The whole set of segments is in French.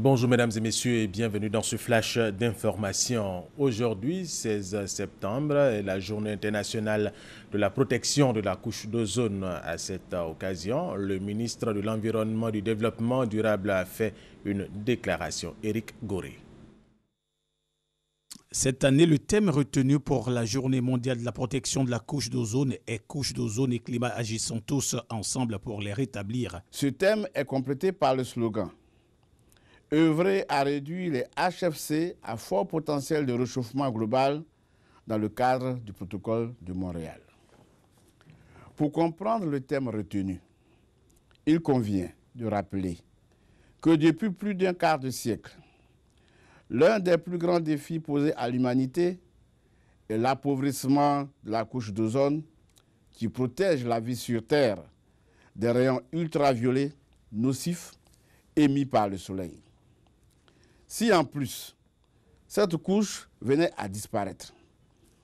Bonjour mesdames et messieurs et bienvenue dans ce flash d'information. Aujourd'hui, 16 septembre, est la journée internationale de la protection de la couche d'ozone. À cette occasion, le ministre de l'Environnement et du Développement durable a fait une déclaration. Éric Goré. Cette année, le thème retenu pour la journée mondiale de la protection de la couche d'ozone est « Couche d'ozone et climat, agissons tous ensemble pour les rétablir ». Ce thème est complété par le slogan « Œuvrer à réduire les HFC à fort potentiel de réchauffement global dans le cadre du protocole de Montréal ». Pour comprendre le thème retenu, il convient de rappeler que depuis plus d'un quart de siècle, l'un des plus grands défis posés à l'humanité est l'appauvrissement de la couche d'ozone qui protège la vie sur Terre des rayons ultraviolets nocifs émis par le Soleil. Si en plus, cette couche venait à disparaître,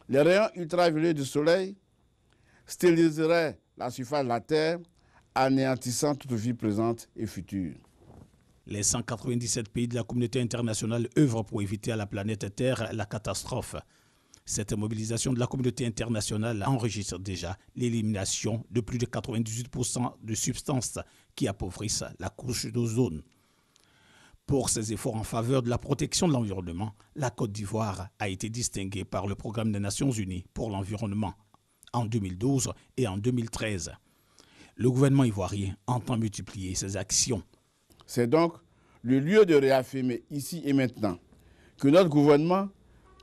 les rayons ultraviolets du Soleil stériliseraient la surface de la Terre, anéantissant toute vie présente et future. Les 197 pays de la communauté internationale œuvrent pour éviter à la planète Terre la catastrophe. Cette mobilisation de la communauté internationale enregistre déjà l'élimination de plus de 98% de substances qui appauvrissent la couche d'ozone. Pour ses efforts en faveur de la protection de l'environnement, la Côte d'Ivoire a été distinguée par le Programme des Nations Unies pour l'environnement en 2012 et en 2013. Le gouvernement ivoirien entend multiplier ses actions. C'est donc le lieu de réaffirmer ici et maintenant que notre gouvernement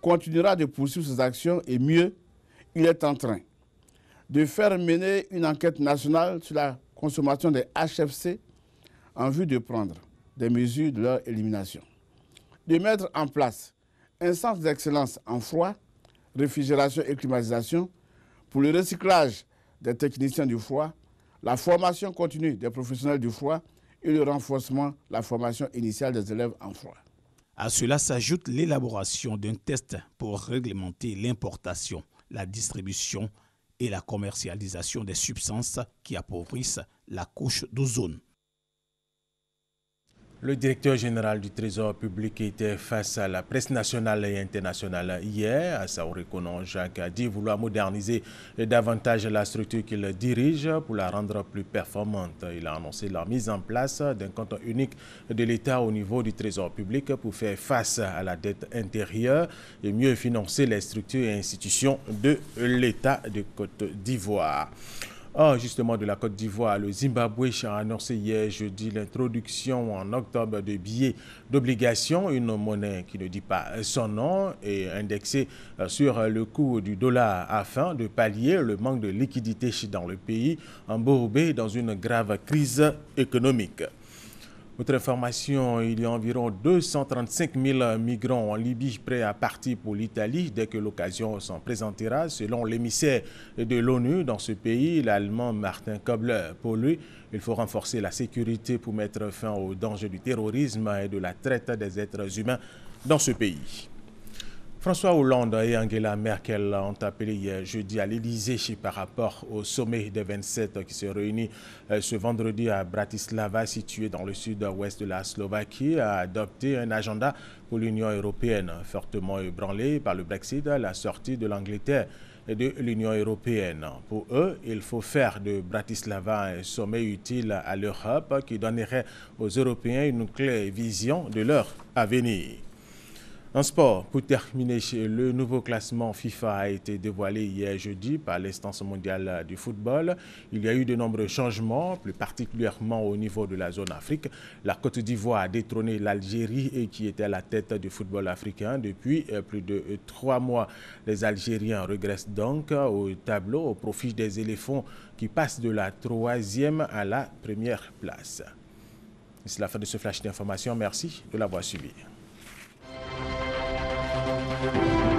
continuera de poursuivre ses actions et mieux, il est en train de faire mener une enquête nationale sur la consommation des HFC en vue de prendre des mesures de leur élimination, de mettre en place un centre d'excellence en froid, réfrigération et climatisation pour le recyclage des techniciens du froid, la formation continue des professionnels du froid et le renforcement de la formation initiale des élèves en froid. À cela s'ajoute l'élaboration d'un test pour réglementer l'importation, la distribution et la commercialisation des substances qui appauvrissent la couche d'ozone. Le directeur général du Trésor public était face à la presse nationale et internationale hier. Assaouré Konon Jacques a dit vouloir moderniser davantage la structure qu'il dirige pour la rendre plus performante. Il a annoncé la mise en place d'un compte unique de l'État au niveau du Trésor public pour faire face à la dette intérieure et mieux financer les structures et institutions de l'État de Côte d'Ivoire. Justement de la Côte d'Ivoire, le Zimbabwe a annoncé hier jeudi l'introduction en octobre de billets d'obligation, une monnaie qui ne dit pas son nom et indexée sur le cours du dollar afin de pallier le manque de liquidité dans le pays, embourbé dans une grave crise économique. Autre information, il y a environ 235 000 migrants en Libye prêts à partir pour l'Italie dès que l'occasion s'en présentera, selon l'émissaire de l'ONU dans ce pays, l'Allemand Martin Kobler. Pour lui, il faut renforcer la sécurité pour mettre fin aux dangers du terrorisme et de la traite des êtres humains dans ce pays. François Hollande et Angela Merkel ont appelé hier jeudi à l'Élysée par rapport au sommet des 27 qui se réunit ce vendredi à Bratislava, situé dans le sud-ouest de la Slovaquie, à adopter un agenda pour l'Union européenne, fortement ébranlé par le Brexit, la sortie de l'Angleterre et de l'Union européenne. Pour eux, il faut faire de Bratislava un sommet utile à l'Europe qui donnerait aux Européens une claire vision de leur avenir. En sport, pour terminer, le nouveau classement FIFA a été dévoilé hier jeudi par l'instance mondiale du football. Il y a eu de nombreux changements, plus particulièrement au niveau de la zone Afrique. La Côte d'Ivoire a détrôné l'Algérie et qui était à la tête du football africain depuis plus de 3 mois. Les Algériens regressent donc au tableau au profit des éléphants qui passent de la 3e à la 1re place. C'est la fin de ce flash d'information. Merci de l'avoir suivi. Thank you.